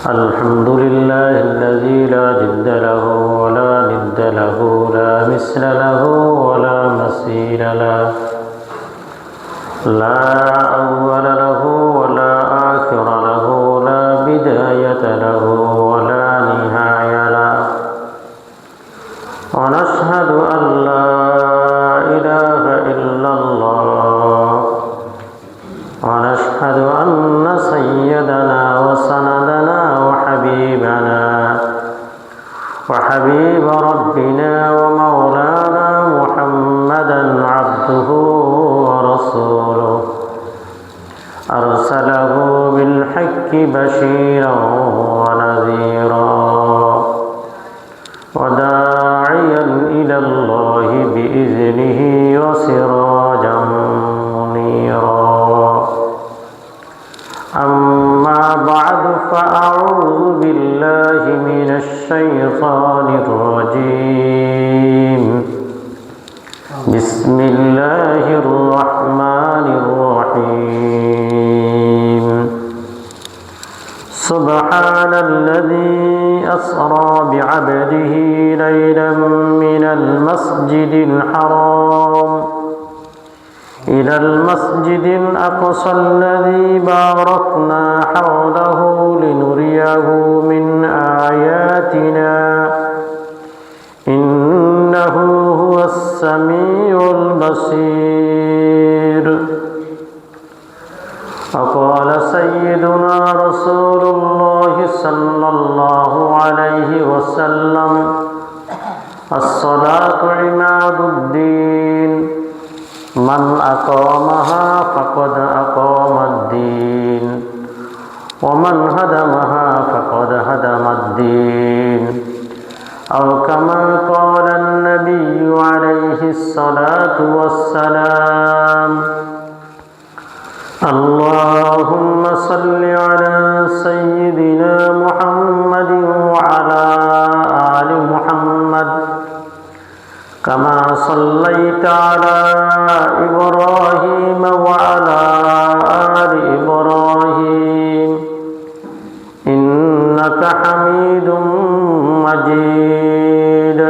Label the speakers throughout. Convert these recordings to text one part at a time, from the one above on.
Speaker 1: الحمد لله الذي لا جد له ولا ند له لا مثل له ولا مثيل له لا أول له ولا آخر له لا بداية له ولا نهاية له ونشهد أن لا إله إلا الله ونشهد أن سيدنا وسندنا وحبيب ربنا ومولانا محمدا عبده ورسوله أرسله بالحق بشيرا ونذيرا وداعيا إلى الله بإذنه وسراجا منيرا أما بعد فأعوذ بالله من الشيطان الرجيم بسم الله الرحمن الرحيم سبحان الذي أسرى بعبده ليلا من المسجد الحرام إلى المسجد الأقصى الذي باركنا حوله لنريه من آياتنا إنه هو السميع البصير وقال سيدنا رسول الله صلى الله عليه وسلم الصلاة عماد الدين من أقامها فقد أقام الدين ومن هدمها فقد هدم الدين أو كما قال النبي عليه الصلاة والسلام اللهم صل على سيدنا محمد وعلى آل محمد كما صليت على إبراهيم وعلى آل إبراهيم إنك حميد مجيد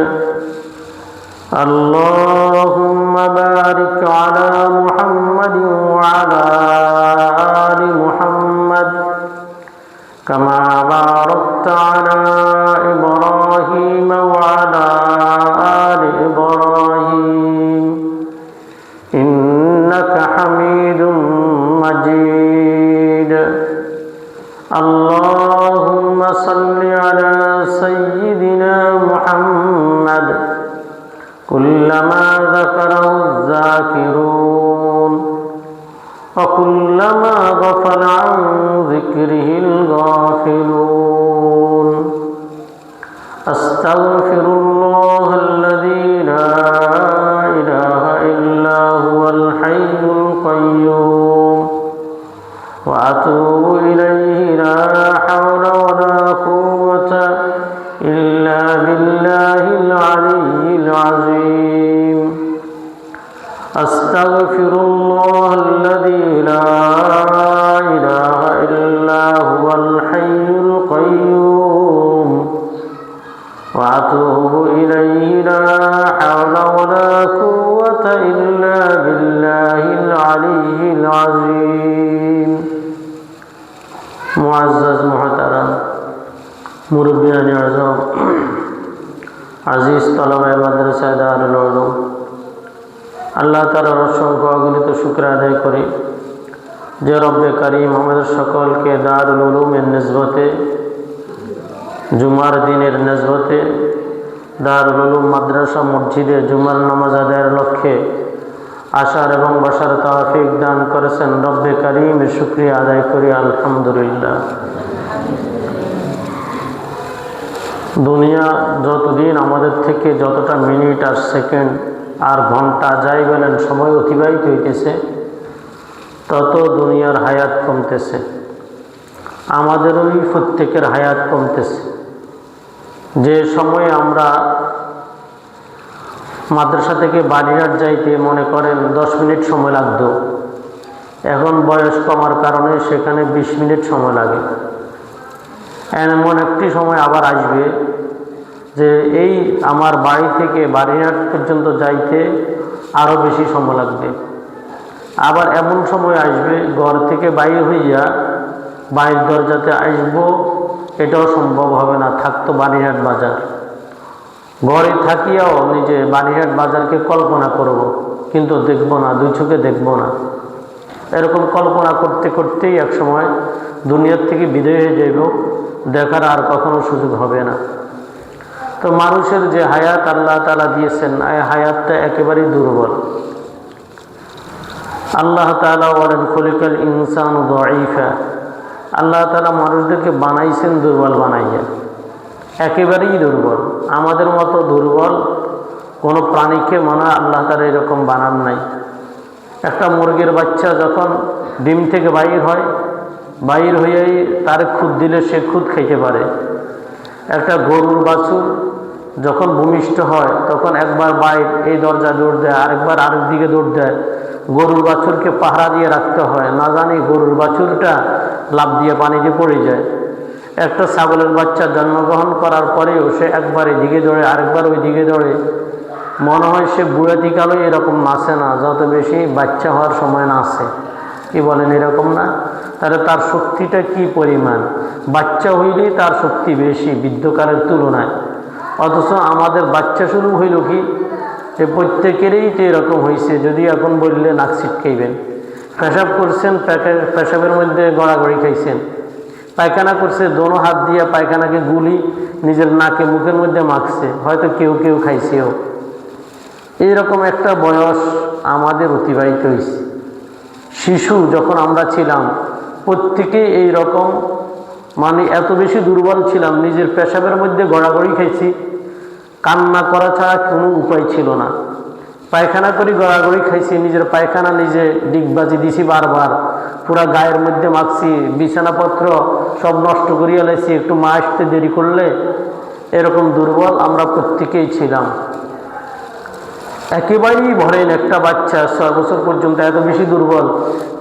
Speaker 1: اللهم بارك على محمد وعلى آل محمد كما باركت على إبراهيم وعلى آل إبراهيم إنك حميد مجيد اللهم صل على سيدنا محمد كلما ذكره الذاكرون وكلما غفل عن ذكره الغافلون أستغفر الله الذي لا إله إلا هو الحي القيوم وأتوب إليه لا حول ولا قوة إلا بالله العلي العظيم أستغفر الله الذي لا إله إلا هو الحي القيوم وأتوب إليه لا حول ولا قوة إلا بالله العلي العظيم معزز محترم মুরব্বিয়ান আযম আজিজ তলাবায়ে মাদ্রাসা দারুল উলুম আল্লাহ তাআলার অসংখ্য অগণিত শুকর আদায় করি যে রব্বে কারীম আমাদের সকলকে দারুল উলুমের নিসবতে জুমার দিনের নিসবতে দারুল উলুম মাদ্রাসা মসজিদে জুমার নামাজ আদায়ের লক্ষ্যে আসার এবং বসার তৌফিক দান করেছেন রব্বে কারীমের শুকরিয়া আদায় করি আলহামদুলিল্লাহ। দুনিয়া যতদিন আমাদের থেকে যতটা মিনিট আর সেকেন্ড আর ঘন্টা যাই বলেন সময় অতিবাহিত হইতেছে তত দুনিয়ার হায়াত কমতেছে, আমাদেরই প্রত্যেকের হায়াত কমতেছে। যে সময় আমরা মাদ্রাসা থেকে বাড়িঘাট যাইতে মনে করেন 10 মিনিট সময় লাগতো, এখন বয়স কমার কারণে সেখানে 20 মিনিট সময় লাগে। এমন একটি সময় আবার আসবে যে এই আমার বাড়ি থেকে বাড়িহাট পর্যন্ত যাইতে আরও বেশি সময় লাগবে। আবার এমন সময় আসবে ঘর থেকে বাইরে হইয়া বাড়ির দরজাতে আসবো, এটাও সম্ভব হবে না, থাকতো বাড়িহাট বাজার। ঘরে থাকিয়াও নিজে বাড়িহাট বাজারকে কল্পনা করব, কিন্তু দেখব না, দুই চোখে দেখব না। এরকম কল্পনা করতে করতেই এক সময় দুনিয়ার থেকে বিদায় হয়ে যাইব, দেখার আর কখনো সুযোগ হবে না। তো মানুষের যে হায়াত আল্লাহ তাআলা দিয়েছেন, এই হায়াতটা একেবারেই দুর্বল। আল্লাহ তাআলা বলেন খুলিকাল ইনসানু দাঈফা, আল্লাহ তাআলা মানুষদেরকে বানাইছেন দুর্বল বানাইয়া, একেবারেই দুর্বল। আমাদের মতো দুর্বল কোনো প্রাণীকে মনে হয় আল্লাহ তাআলা এরকম বানান নাই। একটা মুরগির বাচ্চা যখন ডিম থেকে বাইর হয়, বাইর হয়েই তার খুদ দিলে সে খুদ খাইতে পারে। একটা গরুর বাছুর যখন ভূমিষ্ঠ হয় তখন একবার বাইর এই দরজা দৌড় দেয়, আরেকবার আরেক দিকে দৌড় দেয়। গরুর বাছুরকে পাহারা দিয়ে রাখতে হয়, না জানি গরুর বাছুরটা লাফ দিয়ে পানিতে পড়ে যায়। একটা ছাগলের বাচ্চা জন্মগ্রহণ করার পরেও সে একবার এদিকে দৌড়ে, আরেকবার ওই দিকে দৌড়ে। মনে হয় সে বুড়াতিকালও এরকম নাচে না, যত বেশি বাচ্চা হওয়ার সময় নাচে। কি বলেন, এরকম না? তাহলে তার শক্তিটা কি পরিমাণ! বাচ্চা হইলেই তার শক্তি বেশি বৃদ্ধকালের তুলনায়। অথচ আমাদের বাচ্চা শুরু হইল কি, যে প্রত্যেকেরই তো এরকম হয়েছে। যদি এখন বললে নাক ছিটকাইবেন। পেশাব করছেন, পেশাবের মধ্যে গড়াগড়ি খাইছেন। পায়খানা করছে, দোনো হাত দিয়ে পায়খানাকে গুলি নিজের নাকে মুখের মধ্যে মাখছে, হয়তো কেউ কেউ খাইছেও। এইরকম একটা বয়স আমাদের অতিবাহিত হয়েছে। শিশু যখন আমরা ছিলাম প্রত্যেকেই এই রকম, মানে এত বেশি দুর্বল ছিলাম, নিজের পেশাবের মধ্যে গড়াগড়ি খাইছি, কান্না করা ছাড়া কোনো উপায় ছিল না। পায়খানা করি, গড়াগড়ি খাইছি, নিজের পায়খানা নিজে ডিগবাজি দিছি বারবার, পুরা গায়ের মধ্যে মাখছি, বিছানাপত্র সব নষ্ট করিয়া লাইছি একটু মা আসতে দেরি করলে। এরকম দুর্বল আমরা প্রত্যেকেই ছিলাম। একেবারেই ভরেন একটা বাচ্চা 6 বছর পর্যন্ত এত বেশি দুর্বল,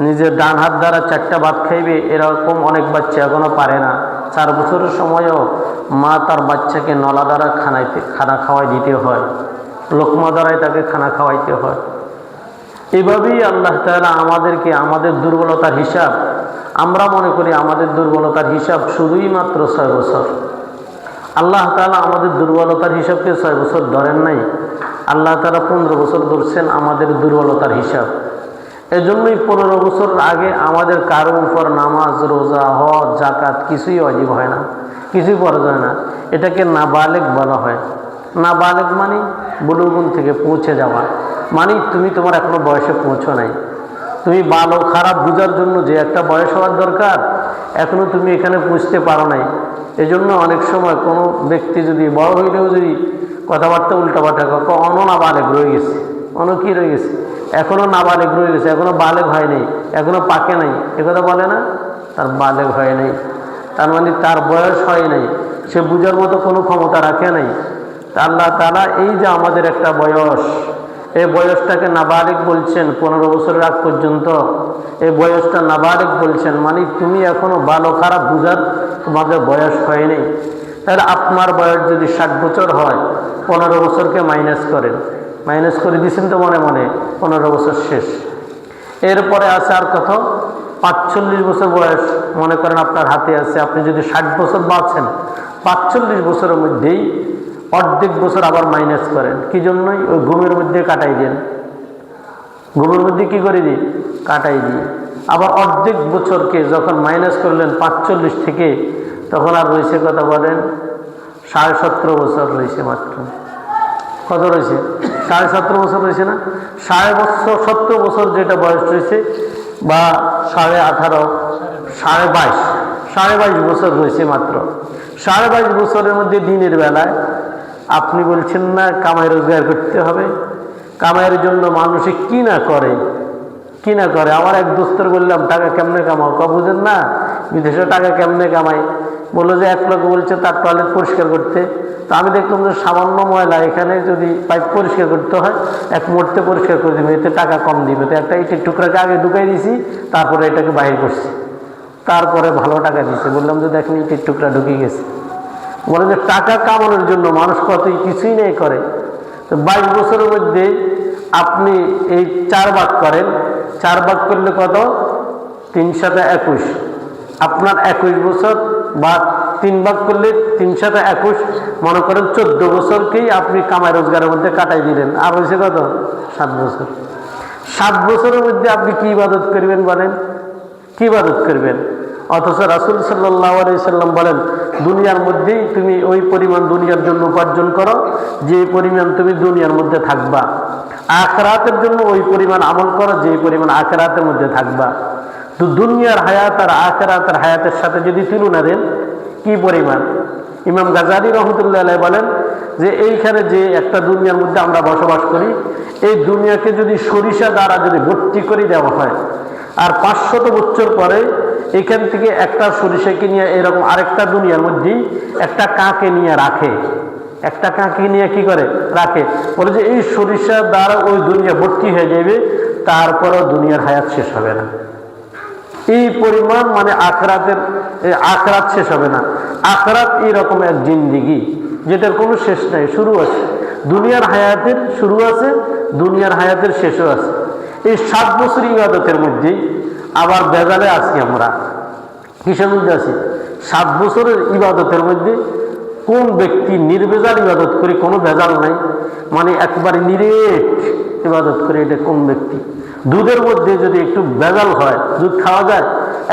Speaker 1: নিজের ডান হাত দ্বারা 4টা ভাত খাইবে, এরকম অনেক বাচ্চা এখনো পারে না। 4 বছরের সময়ও মা তার বাচ্চাকে নলা দ্বারা খানা খাওয়াই দিতে হয়, লোকমা দ্বারাই তাকে খানা খাওয়াইতে হয়। এভাবেই আল্লাহ তাআলা আমাদেরকে, আমাদের দুর্বলতার হিসাব, আমরা মনে করি আমাদের দুর্বলতার হিসাব শুধুই মাত্র 6 বছর। আল্লাহ তাআলা আমাদের দুর্বলতার হিসাবকে 6 বছর ধরেন নাই, আল্লাহ তাআলা 15 বছর ধরছেন আমাদের দুর্বলতার হিসাব। এজন্যই 15 বছর আগে আমাদের কারো উপর নামাজ, রোজা, হজ, যাকাত কিছুই ওয়াজিব হয় না, কিছুই ফরজ হয় না। এটাকে নাবালেগ বলা হয়। নাবালেগ মানে বুলুগুন থেকে পৌঁছে যাওয়া, মানে তুমি তোমার এখনো বয়সে পৌঁছো নাই। তুমি ভালো খারাপ বোঝার জন্য যে একটা বয়স হওয়ার দরকার, এখনো তুমি এখানে পৌঁছতে পারো নাই। এজন্য অনেক সময় কোনো ব্যক্তি যদি বড় হইলেও যদি কথাবার্তা উল্টাপাল্টা অনো নাবালেগ রয়ে গেছে, অনো কি রয়ে গেছে, এখনো নাবালেগ রয়ে গেছে, এখনো বালেগ হয় নাই, এখনো পাকে নাই, একথা বলে না, তার বালেগ হয় নাই, তার মানে তার বয়স হয় নাই, সে বুঝার মতো কোনো ক্ষমতা রাখে নাই। তা আল্লাহ তাআলা এই যে আমাদের একটা বয়স, এই বয়সটাকে নাবালিগ বলছেন। 15 বছরের আগ পর্যন্ত এই বয়সটা নাবালিগ বলছেন, মানে তুমি এখনো ভালো খারাপ বুঝার তোমাদের বয়স হয়নি। তাহলে আপনার বয়স যদি 60 বছর হয়, 15 বছরকে মাইনাস করেন, মাইনাস করে দিচ্ছেন তো মনে মনে, 15 বছর শেষ। এরপরে আছে আর কত, 45 বছর বয়স মনে করেন আপনার হাতে আছে। আপনি যদি 60 বছর বাঁচেন, 45 বছরের মধ্যেই অর্ধেক বছর আবার মাইনাস করেন। কি জন্যই? ওই ঘুমের মধ্যে কাটাই দেন, ঘুমের মধ্যে কি করে দিই, কাটাই দিই। আবার অর্ধেক বছরকে যখন মাইনাস করলেন 45 থেকে, তখন আর রয়েছে কথা বলেন 17.5 বছর রয়েছে মাত্র। কত রয়েছে? 17.5 বছর রয়েছে না? 17.5 বছর যেটা বয়স রয়েছে, বা 18.5, 22.5 বছর রয়েছে মাত্র। 22.5 বছরের মধ্যে দিনের বেলায় আপনি বলছেন না কামাই রোজগার করতে হবে, কামাইয়ের জন্য মানুষে কি না করে, কি না করে। আমার এক দোস্তর বললাম টাকা কেমনে কামাও, বুঝেন না বিদেশে টাকা কেমনে কামাই, বললো যে এক লোক বলছে তার টয়লেট পরিষ্কার করতে। তো আমি দেখলাম যে সামান্য ময়লা এখানে যদি পাইপ পরিষ্কার করতে হয়, এক মুহূর্তে পরিষ্কার করে দিবে, এতে টাকা কম দিবে। তো একটা ইটের টুকরাকে আগে ঢুকাই দিয়েছি, তারপরে এটাকে বাহির করছি। তারপরে ভালো টাকা দিচ্ছে। বললাম যে দেখেন ইটের টুকরা ঢুকে গেছে। বলে যে টাকা কামানোর জন্য মানুষ কতই কিছুই নেই করে। তো 22 বছরের মধ্যে আপনি এই 4 ভাগ করেন, 4 ভাগ করলে কত? 3 × 7 = 21। আপনার 21 বছর বা 3 ভাগ করলে 3 × 7 = 21, মনে করেন 14 বছরকেই আপনি কামাই রোজগারের মধ্যে কাটাই দিলেন। আর হয়েছে কত? 7 বছর। 7 বছরের মধ্যে আপনি কি ইবাদত করবেন বলেন? কি ইবাদত করবেন? অথচ রাসূল সাল্লাল্লাহু আলাইহি সাল্লাম বলেন, দুনিয়ার মধ্যেই তুমি ওই পরিমাণ দুনিয়ার জন্য উপার্জন করো যে পরিমাণ তুমি দুনিয়ার মধ্যে থাকবা। আখিরাতের জন্য ওই পরিমাণ আমল করো যে পরিমাণ আখিরাতের মধ্যে থাকবা। তো দুনিয়ার হায়াত আর আখিরাতের হায়াতের সাথে যদি তুলনা দেন, কি পরিমাণ? ইমাম গাজালি রহমতুল্লাহ আলাইহি বলেন যে এইখানে যে একটা দুনিয়ার মধ্যে আমরা বসবাস করি, এই দুনিয়াকে যদি সরিষা দ্বারা যদি ভর্তি করে দেওয়া হয়, আর 500 বছর পরে এখান থেকে একটা সরিষাকে নিয়ে এরকম আরেকটা দুনিয়ার মধ্যেই একটা কাকে নিয়ে রাখে, একটা কাকে নিয়ে কি করে রাখে, বলে যে এই সরিষা দ্বারা ওই দুনিয়া ভর্তি হয়ে যাবে, তারপরেও দুনিয়ার হায়াত শেষ হবে না। এই পরিমাণ মানে আখরাত শেষ হবে না। আখরাত এইরকম এক জিন্দিগি যেটার কোনো শেষ নাই, শুরু আছে। দুনিয়ার হায়াতের শুরু আছে, দুনিয়ার হায়াতের শেষও আছে। এই 7 বছর ইবাদতের মধ্যেই আবার বেজালে আছি আমরা। কিসের মধ্যে আছি? 7 বছরের ইবাদতের মধ্যে কোন ব্যক্তি নির্বেজাল ইবাদত করে, কোনো ভেজাল নাই, মানে একবারে নিরেট ইবাদত করে, এটা কোন ব্যক্তি? দুধের মধ্যে যদি একটু ভেজাল হয়, দুধ খাওয়া যায়,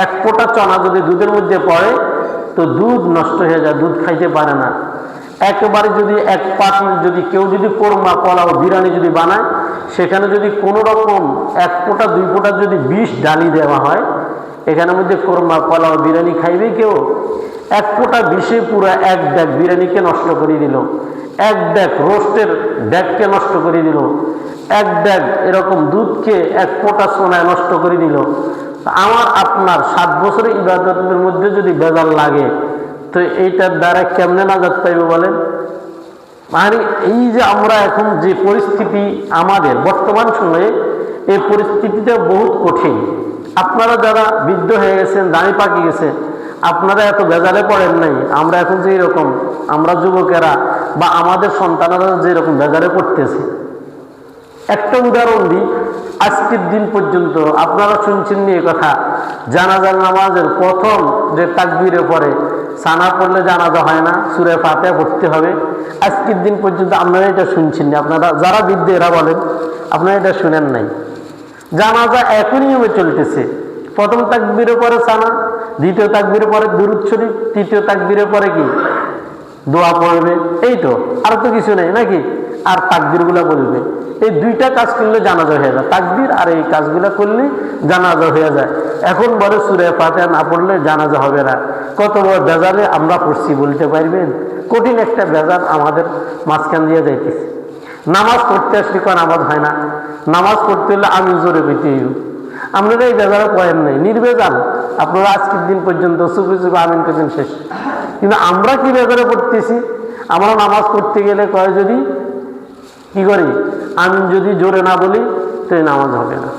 Speaker 1: 1 ফোঁটা চনা যদি দুধের মধ্যে পড়ে তো দুধ নষ্ট হয়ে যায়, দুধ খাইতে পারে না। একেবারে যদি 1 পাতিল যদি কেউ যদি কোরমা, পোলাও, বিরিয়ানি যদি বানায়, সেখানে যদি কোনো রকম 1 ফোঁটা 2 ফোঁটা যদি বিষ ডালি দেওয়া হয়, এখানের মধ্যে কোরমা, পোলাও, বিরিয়ানি খাইবে কেউ? 1 ফোঁটা বিষে পুরো 1 ডেক বিরিয়ানিকে নষ্ট করে দিল, 1 ডেক রোস্টের ডেককে নষ্ট করে দিল, 1 ডেক এরকম দুধকে 1 ফোঁটা সোনায় নষ্ট করে দিল। আমার আপনার 7 বছরের ইবাদতের মধ্যে যদি বেজাল লাগে, তো এইটার দ্বারা কেমনে নাজাত পাইব বলেন? মানে এই যে আমরা এখন যে পরিস্থিতি আমাদের বর্তমান সময়ে, এই পরিস্থিতিটা বহুত কঠিন। আপনারা যারা বৃদ্ধ হয়ে গেছেন, দাড়ি পাকি গেছে, আপনারা এত বেজালে পড়েন নাই। আমরা এখন যে এরকম, আমরা যুবকেরা বা আমাদের সন্তানেরা যেরকম বেজালে পড়তেছে, একটা উদাহরণ দিই। আজকের দিন পর্যন্ত আপনারা শুনছেন নিয়ে কথা, জানাজার নামাজের প্রথম যে তাকবীরে পরে সানা পড়লে জানাজা হয় না, সূরা ফাতিহা পড়তে হবে। আজকের দিন পর্যন্ত আপনারা এটা শুনছেন না। আপনারা যারা বৃদ্ধ এরা বলেন, আপনারা এটা শুনেন নাই। জানাজা একই নিয়মে চলতেছে। প্রথম তাকবীরে পরে সানা, দ্বিতীয় তাকবীরে পরে দুরূদ শরীফ, তৃতীয় তাকবীরে পরে কি দোয়া পড়বে, এই তো, আর তো কিছু নেই নাকি? আর তাকবীরগুলো বলবে। এই 2টা কাজ করলে জানাজা হয়ে যায়, তাকবীর আর এই কাজগুলো করলে জানাজা হয়ে যায়। এখন বলে সূরা ফাতিহা না পড়লে জানাজা হবে না। কত বড় বেজালে আমরা পড়ছি বলতে পারবেন? কঠিন একটা বেজাল আমাদের মাঝখান দিয়ে যাইতেছে। নামাজ পড়তে আসলে কোন নামাজ হয় না, নামাজ পড়তে হলে আমি জোরে পেতে। আপনারা এই বেজালে পড়েন নাই, নির্বেজাল। আপনারা আজকের দিন পর্যন্ত চুপে চুপে আমিন করছেন, শেষ। কিন্তু আমরা কি বেজালে পড়তেছি? আমরা নামাজ পড়তে গেলে কয় যদি কি করি, আমি যদি জোরে না বলি তো নামাজ হবে না।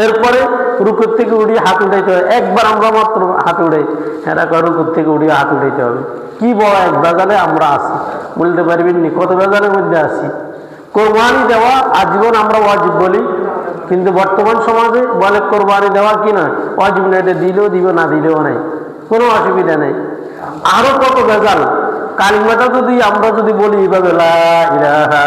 Speaker 1: এরপরে রুকুর থেকে উঠিয়ে হাত উঠাইতে হবে। একবার আমরা মাত্র হাত উঠাই, এরা কয় রুকুর থেকে উঠিয়ে হাত উঠাইতে হবে। কি বড় এক বেজালে আমরা আছি, বলতে পারবেন নি কত বেজালের মধ্যে আছি। কোরবানি দেওয়া আজীবন আমরা ওয়াজিব বলি, কিন্তু বর্তমান সমাজে বলে কোরবানি দেওয়া কি না ওয়াজিব না, এটা দিলেও দিব, না দিলেও নাই, কোনো অসুবিধা নেই। আরো কত বেজাল। কালিমাটা যদি আমরা যদি বলি এইভাবে, লা ইলাহা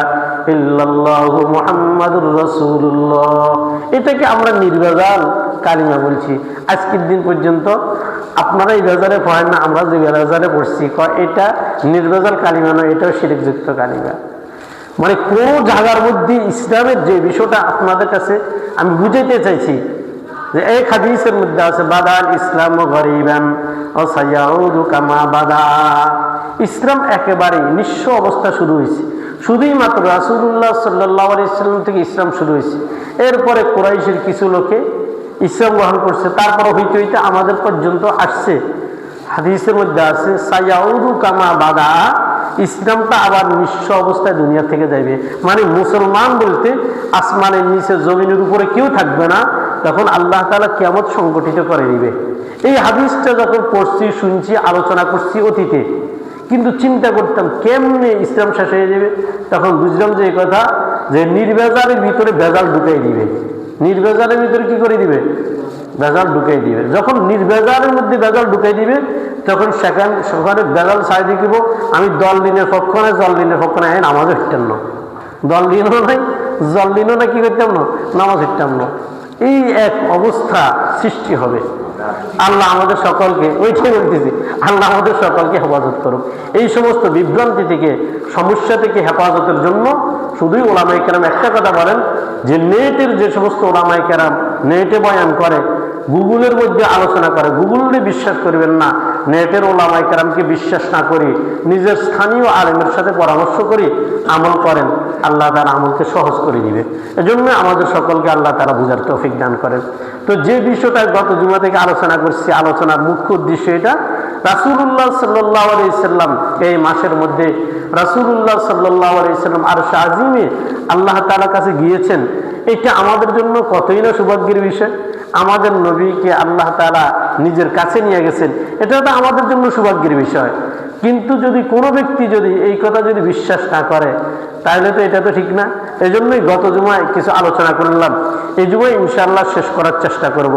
Speaker 1: ইল্লাল্লাহু মুহাম্মাদুর রাসূলুল্লাহ, এটাকে আমরা নির্ভেজাল কালিমা বলছি। আজকের দিন পর্যন্ত আপনারা এই বেজারে পড়েন না, আমরা যে বেজারে পড়ছি এটা নির্ভেজাল কালিমা নয়, এটাও শিরকযুক্ত কালিমা। মানে কোন জায়গার মধ্যে ইসলামের যে বিষয়টা আপনাদের কাছে আমি বুঝাইতে চাইছি, যে এই হাদিসের মধ্যে আছে বাদাল ইসলাম গরিবান ও সায়াউদু কামা বাদা। ইসলাম একেবারে নিঃস্ব অবস্থা শুরু হয়েছে, শুধুই মাত্র রাসূলুল্লাহ সাল্লাল্লাহু আলাইহি ওয়াসাল্লাম থেকে ইসলাম শুরু হয়েছে। এরপরে কুরাইশের কিছু লোকে ইসলাম গ্রহণ করছে, তারপর হইতে হইতে আমাদের পর্যন্ত আসছে। হাদিসের মধ্যে আছে সায়াউদু কামা বাদা, ইসলামটা আবার নিঃস্ব অবস্থায় দুনিয়া থেকে যাবে। মানে মুসলমান বলতে আসমানের নিচে জমিনের উপরে কেউ থাকবে না, তখন আল্লাহ তাআলা কিয়ামত সংগঠিত করে দিবে। এই হাদিসটা যখন পড়ছি, শুনছি, আলোচনা করছি অতীতে, কিন্তু চিন্তা করতাম কেমনে ইসলাম শেষ হয়ে যাবে। তখন বুঝলাম যে এই কথা, যে নির্ভেজালের ভিতরে ভেজাল ঢুকাই দিবে। নির্ভেজালের ভিতরে কি করে দিবে? ভেজাল ঢুকাই দিবে। যখন নির্ভেজালের মধ্যে ভেজাল ঢুকাই দিবে, তখন সেখানে ভেজাল ছাড় দিয়ে দিব, আমি দল দিনের পক্ষ নয়, জল দিনের পক্ষ নয়, নামাজও হিটতাম না, দল দিনও নাই, জল দিনও না, কি করতাম না, নামাজ হিটতাম না। এই এক অবস্থা সৃষ্টি হবে। আল্লাহ আমাদের সকলকে, ওইটাই বলতেছি, আল্লাহ আমাদের সকলকে হেফাজত করুক এই সমস্ত বিভ্রান্তি থেকে, সমস্যা থেকে হেফাজতের জন্য। শুধুই ওলামায়ে কেরাম একটা কথা বলেন, যে নেটের যে সমস্ত ওলামায়ে কেরাম নেটে বয়ান করে, গুগলের মধ্যে আলোচনা করে, গুগলে বিশ্বাস করবেন না, নেটের ওলামায়ে কেরামকে বিশ্বাস না করি, নিজের স্থানীয় আলেমের সাথে পরামর্শ করি আমল করেন, আল্লাহ তাআলা আমলকে সহজ করে দিবে। এজন্য আমাদের সকলকে আল্লাহ তাআলা বুঝার তৌফিক দান করেন। তো যে বিষয়টা গত জুমা থেকে আলোচনা করছি, আলোচনার মুখ্য উদ্দেশ্য এটা, রাসূলুল্লাহ সাল্লাল্লাহু আলাইহি সাল্লাম এই মাসের মধ্যে রাসূলুল্লাহ সাল্লাল্লাহু আলাইহি সাল্লাম আরশে আজিমে আল্লাহ তাআলার কাছে গিয়েছেন। এটা আমাদের জন্য কতই না সৌভাগ্যের বিষয়। আমাদের নবীকে আল্লাহ তাআলা নিজের কাছে নিয়ে গেছেন, এটা তো আমাদের জন্য সৌভাগ্যের বিষয়। কিন্তু যদি কোনো ব্যক্তি যদি এই কথা যদি বিশ্বাস না করে, তাহলে তো এটা তো ঠিক না। এই জন্যই গত জুমায় কিছু আলোচনা করলাম, এই জুমায় ইনশাআল্লাহ শেষ করার চেষ্টা করব।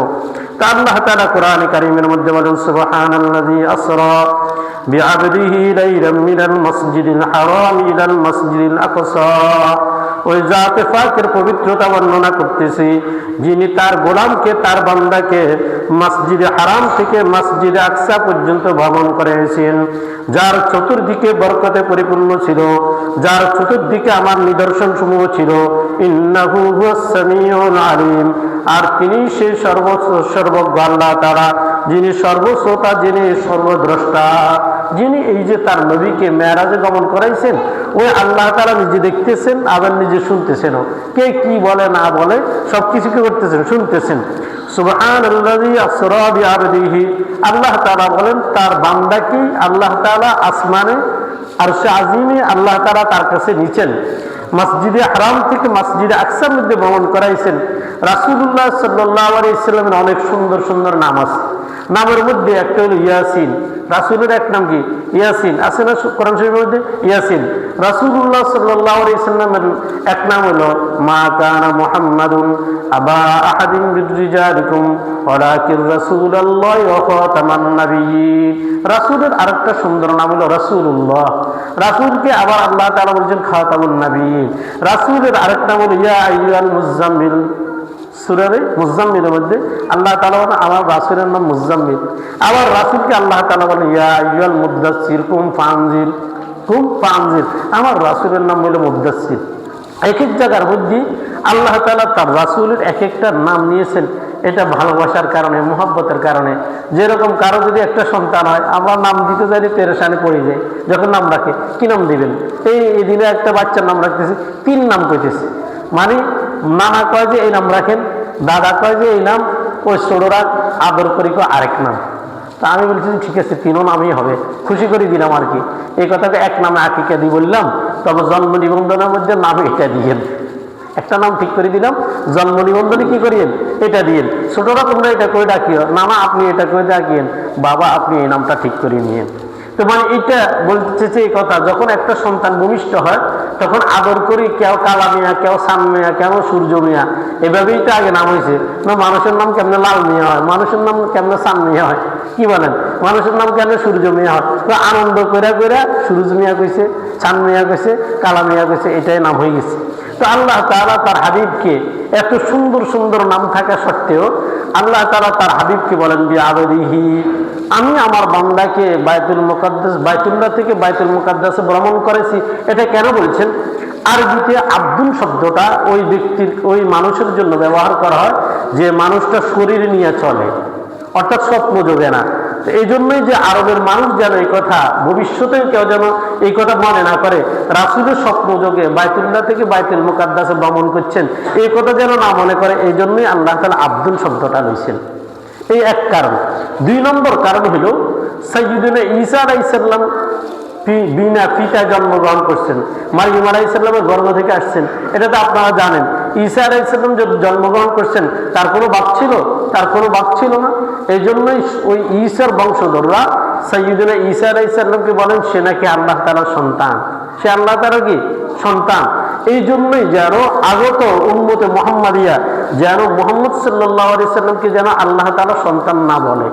Speaker 1: তা আল্লাহ তাআলা কোরআনে কারীমের মধ্যে বলেন, সুবহানাল্লাযী আসরা বিআবদিহি লাইলাম মিনাল মাসজিদিল হারাম ইলাল মাসজিদিল আকসা। ওই জাতে পাকের পবিত্রতা বর্ণনা করতেছি, যিনি তার গোলামকে, তার বান্দাকে মসজিদে হারাম থেকে মসজিদে আকসা পর্যন্ত ভ্রমণ করেছেন, যার চতুর্দিকে বরকতে পরিপূর্ণ ছিল, যার চতুর্দিকে আমার নিদর্শন সমূহ ছিল। ইন্নাহু হুয়াস সামিউল আলিম, আর তিনি সেই সর্বজ্ঞ আল্লাহ তাআলা, যিনি সর্বশ্রোতা, যিনি সর্বদ্রষ্টা, যিনি এই যে তার নবীকে মেরাজে গমন করাইছেন, ওই আল্লাহ তাআলা নিজে দেখতেছেন, আবার নিজে শুনতেছেন। কে কি বলে না বলে সবকিছু কি করতেছেন, শুনতেছেন। সুবহানাল্লাযী আসরা বিআবদিহি, আল্লাহ তাআলা বলেন তার বান্দাকে আল্লাহ তাআলা আসমানে আরশে আজিমে আল্লাহ তাআলা তার কাছে নিচেন, মসজিদে হারাম থেকে মসজিদে আকসার মধ্যে ভ্রমণ করাইছেন। রাসূলুল্লাহ সাল্লাল্লাহু আলাইহি সাল্লামের অনেক সুন্দর সুন্দর নাম আছে। নামের মধ্যে একটা হলো ইয়াসিন। রাসূলের এক নাম কি? ইয়াসিন। আছে না কোরআন শরীফের মধ্যে? ইয়াসিন। রাসূলুল্লাহ সাল্লাল্লাহু আলাইহি সাল্লামের এক নাম হলো মা কানা মুহাম্মাদুন আবা আহাদিন মির রিজালিকুম ওয়ালাকিন রাসূলুল্লাহ ওয়া খাতামান নাবিয়্যিন। রাসূলের আরেকটা সুন্দর নাম হলো রাসূলুল্লাহ। রাসূলকে আবার আল্লাহ তাআলা বলেছেন খাতামুন নাবিয়্যিন। রাসূলের আরেকটা নাম হলো ইয়া আইয়ুহাল মুযাম্মিল। সূরা মুযাম্মিলের মধ্যে আল্লাহ তাআলা বলেন আমার রাসূলের নাম মুযাম্মিল। আবার রাসূলকে আল্লাহ তাআলা বলেন ইয়া আইয়ুহাল মুদ্দাসসির কুম ফানজির, কুম ফানজির। আমার রাসূলের নাম হলো মুদ্দাসসির। এক এক জায়গার মধ্যে আল্লাহ তাআলা তার রাসূলের এক একটা নাম নিয়েছেন। এটা ভালোবাসার কারণে, মুহাব্বতের কারণে। যেরকম কারো যদি একটা সন্তান হয়, আমরা নাম দিতে যাই পেরেশানি পড়ে যায়। যখন নাম রাখে, কি নাম দিবেন? এই দিনে একটা বাচ্চার নাম রাখতেছি, 3 নাম কইতেছি। মানে নানা কয় যে এই নাম রাখেন, দাদা কয় যে এই নাম, ওই ছোটরা আদর করি আরেক নাম। তা আমি বলছি ঠিক আছে, 3 নামই হবে, খুশি করে দিলাম আর কি। এই কথাকে এক নামে আকিকা দিয়ে বললাম, তবে জন্ম নিবন্ধনের মধ্যে নাম এটা দিয়েন। একটা নাম ঠিক করে দিলাম, জন্ম নিবন্ধনে কি করিয়েন? এটা দিয়েন। ছোটরা তোমরা এটা করে ডাকিও, নানা আপনি এটা করে ডাকিয়েন, বাবা আপনি এই নামটা ঠিক করে নিয়েন। তো মানে এটা বলতেছে এই কথা, যখন একটা সন্তান ভূমিষ্ঠ হয় তখন আদর করি, কেউ কালা মিয়া, কেউ সান মিয়া, কেউ সূর্য মিয়া, এভাবেই তো আগে নাম হয়েছে না। মানুষের নাম কেমনে লাল মিয়া হয়, মানুষের নাম কেমনে সান মিয়া হয়, কি বলেন? মানুষের নাম কেমনে সূর্য মিয়া হয়। তো আনন্দ করে করে সূর্য মিয়া কইছে, চান মিয়া কইছে, কালা মিয়া কইছে, এটাই নাম হয়ে গেছে। তো আল্লাহ তাআলা তার হাবিবকে এত সুন্দর সুন্দর নাম থাকা সত্ত্বেও আল্লাহ তাআলা তার হাবিবকে বলেন বিআবদিহি, আমি আমার বান্দাকে বাইতুল মুকাদ্দাস, বাইতুল্লাহ থেকে বাইতুল মুকাদ্দাসে ভ্রমণ করেছি। এটা কেন বলছেন? আরবিতে আব্দুল শব্দটা ওই ব্যক্তির, ওই মানুষের জন্য ব্যবহার করা হয় যে মানুষটা শরীর নিয়ে চলে, অর্থাৎ স্বপ্ন যোগে না। তো এই জন্যই যে আরবের মানুষ যেন এই কথা ভবিষ্যতে কেউ যেন এই কথা মনে না করে রাসূলের স্বপ্ন যোগে বাইতুল্লাহ থেকে বাইতুল মুকাদ্দাসে ভ্রমণ করছেন, এই কথা যেন না মনে করে। এই জন্যই আল্লাহ তাআলা আব্দুল শব্দটা লইছেন। এই এক কারণ। 2 নম্বর কারণ হলো সাইয়্যিদুনা ঈসা আলাইহিস সালাম বিনা পিতায় জন্মগ্রহণ করছেন, মারইয়াম আলাইহিস সালামের গর্ভ থেকে আসছেন। এটা তো আপনারা জানেন। ঈসা আলাইহিস সালাম যে জন্মগ্রহণ করছেন তার কোনো বাপ ছিল? তার কোনো বাপ ছিল না। এই জন্যই ওই ঈসার বংশধররা সাইয়্যিদুনা ঈসা আলাইহিস সালামকে বলেন সে নাকি আল্লাহ তাআলার সন্তান, সে আল্লাহ তাআলার কি সন্তান। এই জন্যই যেন আগত উম্মতে মুহাম্মাদিয়া যেন মুহাম্মদ সাল্লাল্লাহু আলাইহি সাল্লামকে যেন আল্লাহ তাআলা সন্তান না বলে।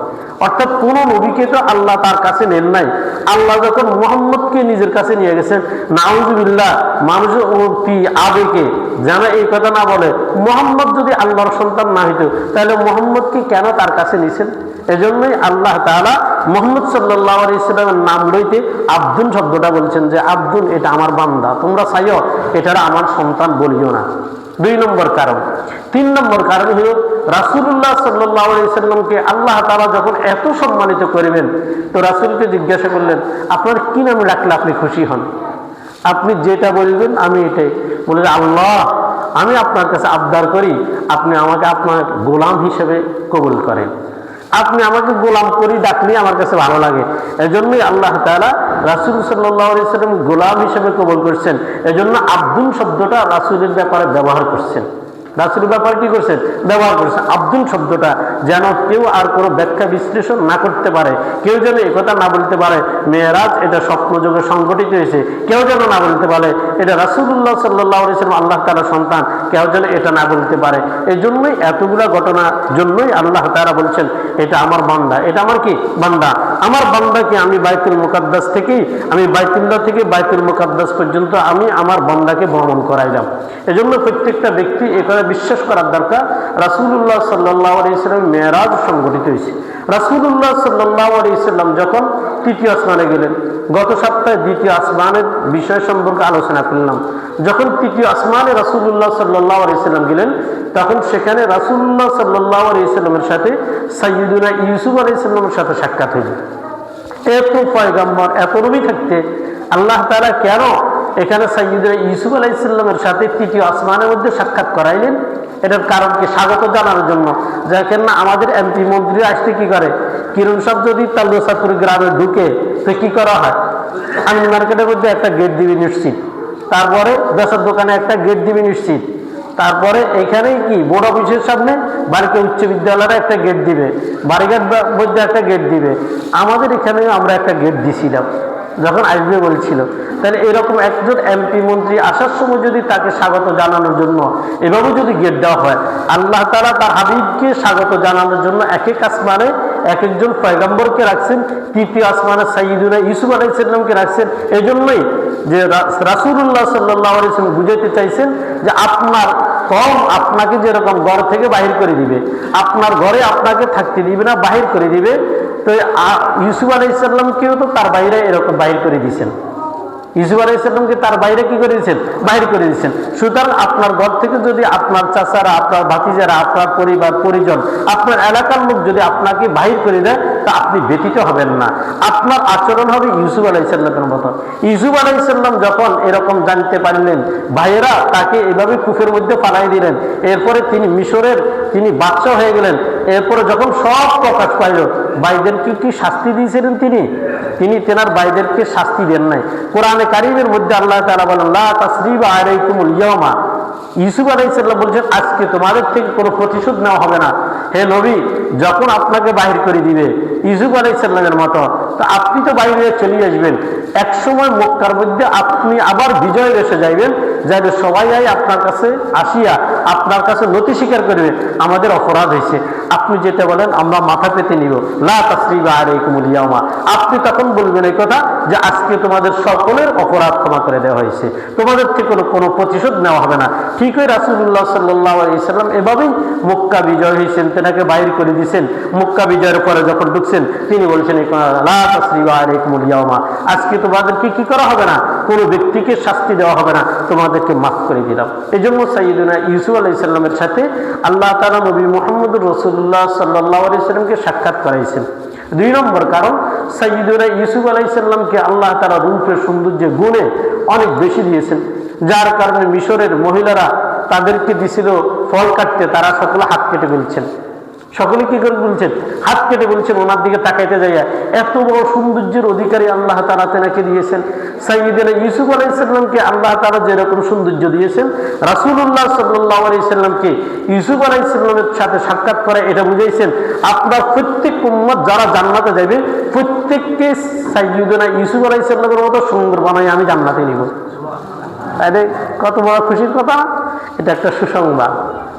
Speaker 1: অর্থাৎ কোন নবীকে তো আল্লাহ তার কাছে নেন নাই। আল্লাহ যখন মুহাম্মদকে নিজের কাছে নিয়ে গেছেন, নাউযুবিল্লাহ, মানুষের অতি আবেগে যেন এই কথা না বলে মুহাম্মদ যদি আল্লাহর সন্তান না হইতো তাহলে মুহাম্মদকে কেন তার কাছে নিছেন? এজন্যই আল্লাহ তাআলা মুহাম্মদ সাল্লাল্লাহু আলাইহি সাল্লামের নাম লইতে আব্দুল শব্দটা বলছেন যে আব্দুল, এটা আমার বান্দা, তোমরা চাইও এটারা আমার সন্তান বলিও না। 2 নম্বর কারণ। 3 নম্বর কারণ হলো রাসূলুল্লাহ সাল্লাল্লাহু আলাইহি সাল্লামকে আল্লাহ তাআলা যখন এত সম্মানিত করবেন তো রাসূলকে জিজ্ঞাসা করলেন আপনার কি নাম রাখলে আপনি খুশি হন? আপনি যেটা বলবেন আমি এটাই বলে, আল্লাহ আমি আপনার কাছে আবদার করি আপনি আমাকে আপনার গোলাম হিসেবে কবুল করেন। আপনি আমাকে গোলাম করি ডাকলে আমার কাছে ভালো লাগে। এজন্যই আল্লাহ তাআলা রাসূল সাল্লাল্লাহু আলাইহি সাল্লাম গোলাম হিসেবে কবুল করছেন। এজন্য আব্দুল শব্দটা রাসূলের ব্যাপারে ব্যবহার করছেন। রাসূলের ব্যাপারে কি করছেন? ব্যবহার করছেন আব্দুল শব্দটা, যেন কেউ আর কোনো ব্যাখ্যা বিশ্লেষণ না করতে পারে, কেউ যেন একথা না বলতে পারে মেরাজ এটা স্বপ্নযোগে সংঘটিত হয়েছে, কেউ যেন না বলতে পারে এটা রাসূলুল্লাহ সাল্লাল্লাহু আলাইহি সাল্লাম আল্লাহ তাআলার সন্তান, কেউ যেন এটা না বলতে পারে। এই জন্যই এতগুলা ঘটনার জন্যই আল্লাহ তাআলা বলছেন এটা আমার বান্দা, এটা আমার কি বান্দা, আমার বান্দাকে আমি বাইতুল মুকাদ্দাস থেকে, আমি বাইতুল্লাহ থেকে বাইতুল মুকাদ্দাস পর্যন্ত আমি আমার বান্দাকে ভ্রমণ করাইলাম। এজন্য প্রত্যেকটা ব্যক্তি এখানে বিশ্বাস করার দরকার রাসূলুল্লাহ সাল্লাল্লাহু আলাইহি সাল্লাম মেরাজ সংঘটিত হয়েছে। রাসূলুল্লাহ সাল্লাল্লাহু আলাইহি সাল্লাম যখন তৃতীয় আসমানে গেলেন, গত সপ্তাহে দ্বিতীয় আসমানের বিষয় সম্পর্কে আলোচনা করলাম। যখন তৃতীয় আসমানে রাসূলুল্লাহ সাল্লাল্লাহু আলাইহি সাল্লাম গেলেন তখন সেখানে রাসূলুল্লাহ সাল্লাল্লাহু আলাইহি সাল্লামের সাথে সাইয়্যিদুনা ইউসুফ আলাইহিস সালামের সাথে সাক্ষাৎ হইল। এত পয়গম্বর এত নবী থাকতে আল্লাহ তাআলা কেন এখানে সাইয়্যিদুনা ইউসুফ আলাইহিস সালামের সাথে তৃতীয় আসমানের মধ্যে সাক্ষাৎ করাইলেন? এটার কারণ কি? স্বাগত জানানোর জন্য। দেখেন না আমাদের এমপি মন্ত্রী আসতে কি করে, কিরণ সাহেব যদি তালুসাপুর গ্রামে ঢুকে তো কি করা হয়? আমিন মার্কেটের মধ্যে একটা গেট দিবি নিশ্চিত, তারপরে বেচার দোকানে একটা গেট দিবি নিশ্চিত, তারপরে এখানেই কি বোর্ড অফিসের সামনে বাড়িতে উচ্চ বিদ্যালয়ের একটা গেট দিবে, বাড়িঘাট মধ্যে একটা গেট দিবে। আমাদের এখানেও আমরা একটা গেট দিছিলাম যখন আসবে বলছিল। তাহলে এরকম একজন এমপি মন্ত্রী আসার সময় যদি তাকে স্বাগত জানানোর জন্য এভাবে যদি গেট দেওয়া হয়, আল্লাহ তাআলা তার হাবিবকে স্বাগত জানানোর জন্য এক এক আসমানে এক একজন পয়গম্বরকে রাখছেন, তৃতীয় আসমানে সাইয়্যিদুনা ইউসুফ আলাইহিস সালামকে রাখছেন। এই জন্যই যে রাসূলুল্লাহ সাল্লাল্লাহু আলাইহি সাল্লাম বুঝাইতে চাইছেন যে আপনার কম আপনাকে যেরকম ঘর থেকে বাহির করে দিবে, আপনার ঘরে আপনাকে থাকতে দিবে না, বাহির করে দিবে। তো ইউসুফ আলাইহিস সালামকেও তো তার বাইরে এরকম বাহির করে দিয়েছেন। ইউসুফ আলাইহিস সালামকে তার বাইরে কি করে দিয়েছেন? বাহির করে দিয়েছেন। সুতরাং আপনার ঘর থেকে যদি আপনার চাচারা, আপনার ভাতিজারা, আপনার পরিবার পরিজন, আপনার এলাকার লোক যদি আপনাকে বাহির করে দেয় তা আপনি ব্যতীত হবেন না, আপনার আচরণ হবে ইউসুফ আলাইহিস সালামের মতো। ইউসুফ আলাইহিস সালাম যখন এরকম জানতে পারলেন, ভাইয়েরা তাকে এভাবে কূপের মধ্যে পালাই দিলেন, এরপরে তিনি মিশরের তিনি বাদশা হয়ে গেলেন। এরপরে যখন সব প্রকাশ পাইল, ভাইদেরকে কি শাস্তি দিয়েছিলেন? তিনি তেনার ভাইদেরকে শাস্তি দেন নাই। কোরআনে কারীমের মধ্যে আল্লাহ তাআলা বলেন লা তাসরিবা আলাইকুমুল ইয়াওমা, ইউসুফ আলাইহিস সালাম বলছেন আজকে তোমাদের থেকে কোনো প্রতিশোধ নেওয়া হবে না। হে নবী, যখন আপনাকে বাহির করে দিবে ইউসুফ আলাইহিস সালামের মতো, তো আপনি তো বাইরে চলে আসবেন। একসময় মক্কার মধ্যে আপনি আবার বিজয় এসে যাইবেন, যাতে সবাই আপনার কাছে আসিয়া আপনার কাছে নতি স্বীকার করবে আমাদের অপরাধ হয়েছে। আপনি যেটা বলেন আমরা মাথা পেতে নিব, লা তাসরিবা আলাইকুমুল ইয়াওমা। আপনি তখন বলবেন এই কথা যে আজকে তোমাদের সকলের অপরাধ ক্ষমা করে দেওয়া হয়েছে, তোমাদের থেকে কোনো প্রতিশোধ নেওয়া হবে না। ঠিকই রাসূলুল্লাহ সাল্লাল্লাহু আলাইহি সাল্লাম এভাবেই মক্কা বিজয় হয়েছেন, তেনাকে বাইর করে দিয়েছেন। মক্কা বিজয়ের পরে যখন ঢুকছেন তিনি বলছেন লা তাসরিবা আলাইকুমুল ইয়াওমা, আজকে তোমাদেরকে কি করা হবে না, কোনো ব্যক্তিকে শাস্তি দেওয়া হবে না, তোমাদেরকে মাফ করে দিলাম। এই জন্য সাইয়্যিদুনা ইউসুফ আলাইহিস সালামের সাথে আল্লাহ তাআলা নবী মুহাম্মদুর রাসূলুল্লাহ সাল্লাল্লাহু আলাইহি সাল্লামকে সাক্ষাৎ করাইছেন। 2 নম্বর কারণ, সাইয়্যিদুনা ইউসুফ আলাইহিস সালামকে আল্লাহ তাআলা রূপে সৌন্দর্যে গুণে অনেক বেশি দিয়েছেন, যার কারণে মিশরের মহিলারা তাদেরকে দিছিল ফল কাটতে, তারা সকলে হাত কেটে ফেলছেন। সকলে কি করে বলছেন? হাত কেটে বলছেন ওনার দিকে তাকাইতে যাইয়া, এত বড় সৌন্দর্যের অধিকারী আল্লাহ তাআলা তেনাকে দিয়েছেন। সাইয়্যিদনা ইউসুফ আলাইহিস সালামকে আল্লাহ তাআলা যেরকম সৌন্দর্য দিয়েছেন, রাসূলুল্লাহ সাল্লাল্লাহু আলাইহি সাল্লামকে ইউসুফ আলাইহিস সালামের সাথে সাক্ষাৎ করে এটা বুঝাইছেন আপনার প্রত্যেক উম্মত যারা জান্নাতে যাবে প্রত্যেককে সাইয়্যিদনা ইউসুফ আলাইহিস সালামের মতো সুন্দর বানাই আমি জান্নাতে নিব। তাহলে কত বড় খুশির কথা! এটা একটা সুসংবাদ।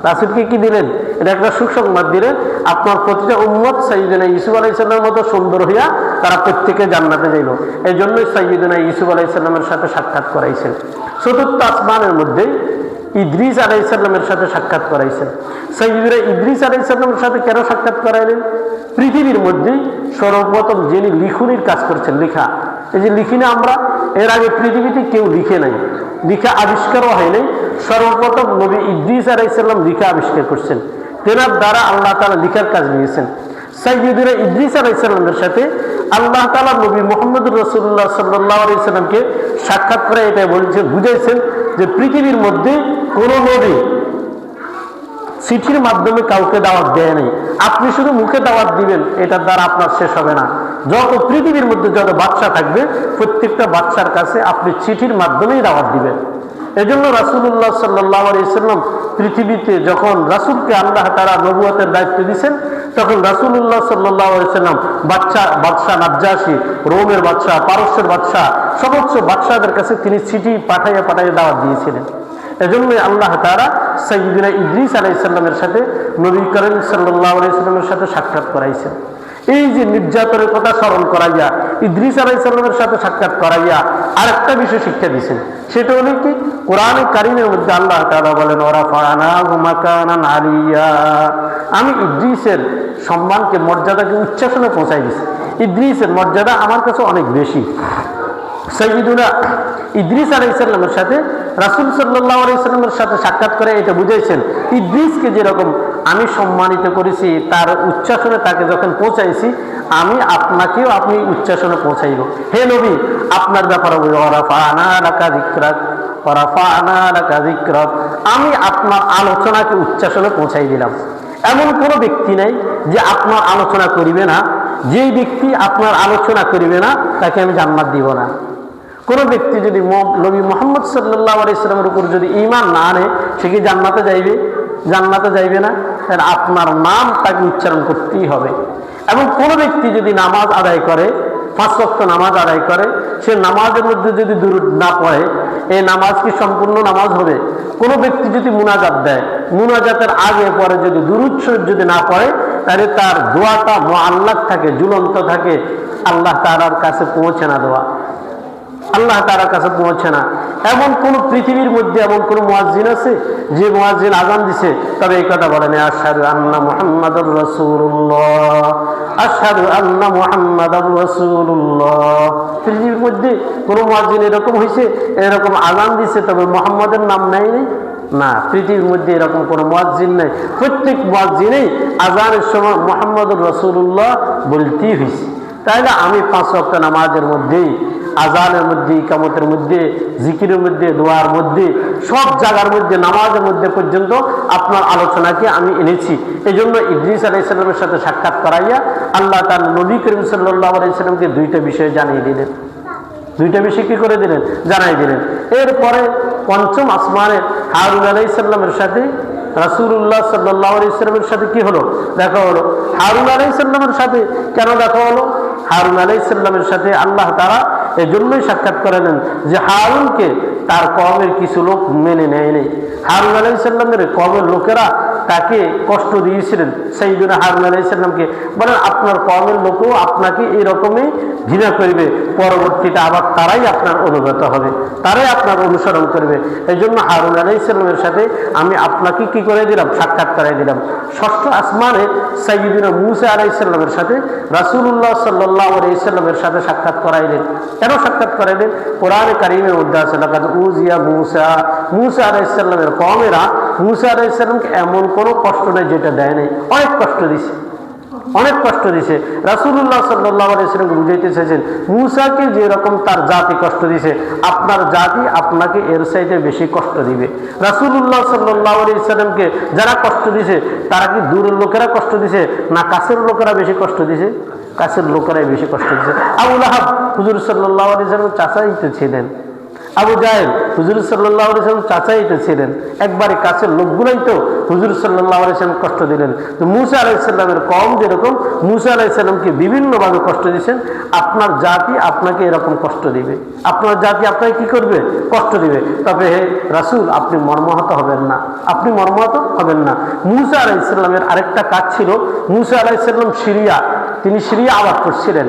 Speaker 1: রাসূলকে কি দিলেন? এটা একটা সুসংবাদ দিলেন, আপনার প্রতিটা উম্মত সাইয়্যিদনা ইউসুফ আলাইহিস সালামের মতো সুন্দর হইয়া তারা প্রত্যেকে জান্নাতে যাইল। এই জন্যই সাইয়্যিদনা ইউসুফ আলাইহিস সালামের সাথে সাক্ষাৎ করাইছেন। চতুর্থ আসমানের মধ্যে ইদ্রিস আলাইহিস সালামের সাথে সাক্ষাৎ করাইছেন। সাইয়্যিদনা ইদ্রিস আলাইহিস সালামের সাথে কেন সাক্ষাৎ করাইলেন? পৃথিবীর মধ্যে সর্বপ্রথম যিনি লিখনির কাজ করছেন, লেখা, এই যে লিখি না আমরা, এর আগে পৃথিবীতে কেউ লিখে নাই, লিখা আবিষ্কারও হয় নাই। সর্বপ্রথম নবী ইদ্রিস আলাইহিস সালাম লিখা আবিষ্কার করছেন, তেনার দ্বারা আল্লাহ তাআলা লিখার কাজ নিয়েছেন। সাইয়্যিদনা ইদ্রিস আলাইহিস সালামের সাথে আল্লাহ তাআলা নবী মুহাম্মদুর রাসূলুল্লাহ সাল্লাল্লাহু আলাইহি সাল্লামকে সাক্ষাৎ করে এটা বলছেন, বুঝাইছেন যে পৃথিবীর মধ্যে কোনো নবী চিঠির মাধ্যমে কাউকে দাওয়াত দেয় নাই, আপনি শুধু মুখে দাওয়াত দিবেন, এটার দ্বারা আপনার শেষ হবে না। যত পৃথিবীর মধ্যে যত বাদশা থাকবে প্রত্যেকটা বাদশার কাছে আপনি চিঠির মাধ্যমেই দাওয়াত দিবেন। এজন্য রাসূলুল্লাহ সাল্লাল্লাহু আলাইহি সাল্লাম পৃথিবীতে যখন রাসূলকে আল্লাহ তাআলা নবুয়তের দায়িত্ব দিয়েছেন, তখন রাসূলুল্লাহ সাল্লাল্লাহু আলাইহি সাল্লাম বাদশা নাজ্জাশী, রোমের বাদশা, পারস্যের বাদশা, সমস্ত বাদশাদের কাছে তিনি চিঠি পাঠাইয়া দাওয়াত দিয়েছিলেন। এজন্যই আল্লাহ তাআলা সাইয়্যিদনা ইদ্রিস আলাইহিস সালামের সাথে নবী করিম সাল্লাল্লাহু আলাইহি সাল্লামের সাথে সাক্ষাৎ করাইছেন। এই যে নির্যাতনের কথা স্মরণ করাইয়া ইদ্রিস আলাইহিস সালামের সাথে সাক্ষাৎ করাইয়া আরেকটা বিষয় শিক্ষা দিয়েছেন, সেটা হলো কি, কোরআনে কারীমের মধ্যে আল্লাহ তাআলা বলেন ওয়ারাফা'নাহু মাকানান আলিয়্যা, আমি ইদ্রিসের সম্মানকে, মর্যাদাকে উচ্চাসনে পৌঁছাই দিয়েছি। ইদ্রিসের মর্যাদা আমার কাছে অনেক বেশি। সাইয়্যিদুনা ইদ্রিস আলাইহিস সালামের সাথে রাসূল সাল্লাল্লাহু আলাইহি সাল্লামের সাথে সাক্ষাৎ করে এটা বুঝাইছেন, ইদ্রিসকে যেরকম আমি সম্মানিত করেছি, তার উচ্চাসনে তাকে যখন পৌঁছাইছি, আমি আপনাকেও আপনি উচ্চাসনে পৌঁছাইব। হে নবী, আপনার ব্যাপারে ওয়ারাফা'না লাকা যিকরাক, ওয়ারাফা'না লাকা যিকরাক, আমি আপনার আলোচনাকে উচ্চাসনে পৌঁছাই দিলাম। এমন কোনো ব্যক্তি নেই যে আপনার আলোচনা করিবে না, যেই ব্যক্তি আপনার আলোচনা করিবে না তাকে আমি জান্নাত দিব না। কোন ব্যক্তি যদি নবী মুহাম্মদ সাল্লাল্লাহু আলাইহি সাল্লামের উপর যদি ঈমান না আনে, সে কি জান্নাতে যাইবে? জান্নাতে যাইবে না। তাহলে আপনার নাম তাকে উচ্চারণ করতেই হবে। এবং কোন ব্যক্তি যদি নামাজ আদায় করে, 5 ওয়াক্ত নামাজ আদায় করে, সে নামাজের মধ্যে যদি দুরূদ না পড়ে, এই নামাজ কি সম্পূর্ণ নামাজ হবে? কোন ব্যক্তি যদি মুনাজাত দেয়, মুনাজাতের আগে পরে যদি দুরূদ শরীফ যদি না পড়ে, তাহলে তার দোয়াটা মুআল্লাক থাকে, ঝুলন্ত থাকে, আল্লাহ তাআলার কাছে পৌঁছে না, দোয়া আল্লাহ তাআলার কাছে পৌঁছে না। এমন কোন পৃথিবীর মধ্যে এমন কোন মুয়াজ্জিন আছে যে মুয়াজ্জিন আযান দিছে তবে এই কথা বলেন আশহাদু আন্না মুহাম্মাদুর রাসূলুল্লাহ, আশহাদু আন্না মুহাম্মাদুর রাসূলুল্লাহ? পৃথিবীর মধ্যে কোন মুয়াজ্জিন এরকম হয়েছে, এরকম আযান দিছে তবে মুহাম্মাদের নাম নাই? না, পৃথিবীর মধ্যে এরকম কোন মুয়াজ্জিন নাই। প্রত্যেক মুয়াজ্জিনই আযানের সময় মুহাম্মাদুর রাসূলুল্লাহ বলতেই হয়েছে। তাইলে আমি 5 ওয়াক্ত নামাজের মধ্যেই, আযানের মধ্যে, ইকামতের মধ্যে, জিকিরের মধ্যে, দোয়ার মধ্যে, সব জায়গার মধ্যে, নামাজের মধ্যে পর্যন্ত আপনার আলোচনাকে আমি এনেছি। এই জন্য ইদ্রিস আলাইহিস সালামের সাথে সাক্ষাৎ করাইয়া আল্লাহ তার নবী করিম সাল্লাল্লাহু আলাইহি সাল্লামকে 2টা বিষয় জানিয়ে দিলেন। 2টা বিষয় কি করে দিলেন? জানাই দিলেন। এরপরে 5ম আসমানে হারুন আলাইহিস সালামের সাথে রাসূলুল্লাহ সাল্লাল্লাহু আলাইহি সাল্লামের সাথে কি হলো? দেখা হলো। হারুন আলাইহিস সালামের সাথে কেন দেখা হলো? হারুন আলাইহিস সালামের সাথে আল্লাহ তাআলা এই জন্যই সাক্ষাৎ করালেন যে হারুনকে তার কওমের কিছু লোক মেনে নেয়নি। হারুন আলাইহিস সালামের কওমের লোকেরা তাকে কষ্ট দিয়েছিলেন। সাইয়্যিদুনা হারুন আলাইহিস সালামকে বলেন, আপনার কওমের লোকও আপনাকে এরকমই ঘৃণা করবে, পরবর্তীতে আবার তারাই আপনার অনুগত হবে, তারাই আপনার অনুসরণ করবে। এই জন্য হারুন আলাইহিস সালামের সাথে আমি আপনাকে কি করে দিলাম? সাক্ষাৎ করাই দিলাম। 6ষ্ঠ আসমানে সাইয়্যিদুনা মূসা আলাইহিস সালামের সাথে রাসূলুল্লাহ সাল্লাল্লাহু আলাইহি সাল্লামের সাথে সাক্ষাৎ করাইলেন। কেন সাক্ষাৎ করাইলেন? কোরআনে কারীমের মধ্যে আছে লাকাদ উযিয়া মূসা, মূসা আলাইহিস সালামের কওমেরা মূসা আলাইহিস সালামকে এমন কোনো কষ্ট নেই যেটা দেয় নাই, অনেক কষ্ট দিছে। অনেক কষ্ট দিছে। রাসূলুল্লাহ সাল্লাল্লাহু আলাইহি ওয়াসাল্লামকে বুঝাইতে চেয়েছেন, মূসাকে যেরকম তার জাতি কষ্ট দিছে, আপনার জাতি আপনাকে এর চাইতে বেশি কষ্ট দিবে। রাসূলুল্লাহ সাল্লাল্লাহু আলাইহি ওয়াসাল্লামকে যারা কষ্ট দিছে, তারা কি দূরের লোকেরা কষ্ট দিছে না কাছের লোকেরা বেশি কষ্ট দিছে? কাছের লোকেরাই বেশি কষ্ট দিছে। আবু লাহাব হুজুর সাল্লাল্লাহু আলাইহি ওয়াসাল্লাম চাচাই তো ছিলেন। আবু জাহেল হুজুর সাল্লাল্লাহু আলাইহি ওয়াসাল্লাম চাচাই তো ছিলেন। একবারে কাছের লোকগুলাই তো হুজুর সাল্লাল্লাহু আলাইহি ওয়াসাল্লাম কষ্ট দিলেন। তো মূসা আলাইহিস সালামের কওম যেরকম মূসা আলাইহিস সালামকে বিভিন্নভাবে কষ্ট দিয়েছেন, আপনার জাতি আপনাকে এরকম কষ্ট দিবে। আপনার জাতি আপনাকে কি করবে? কষ্ট দিবে। তবে হে রাসূল, আপনি মর্মাহত হবেন না, আপনি মর্মাহত হবেন না। মূসা আলাইহিস সালামের আরেকটা কাজ ছিল, মূসা আলাইহিস সালাম সিরিয়া, তিনি সিরিয়া আবাদ করছিলেন।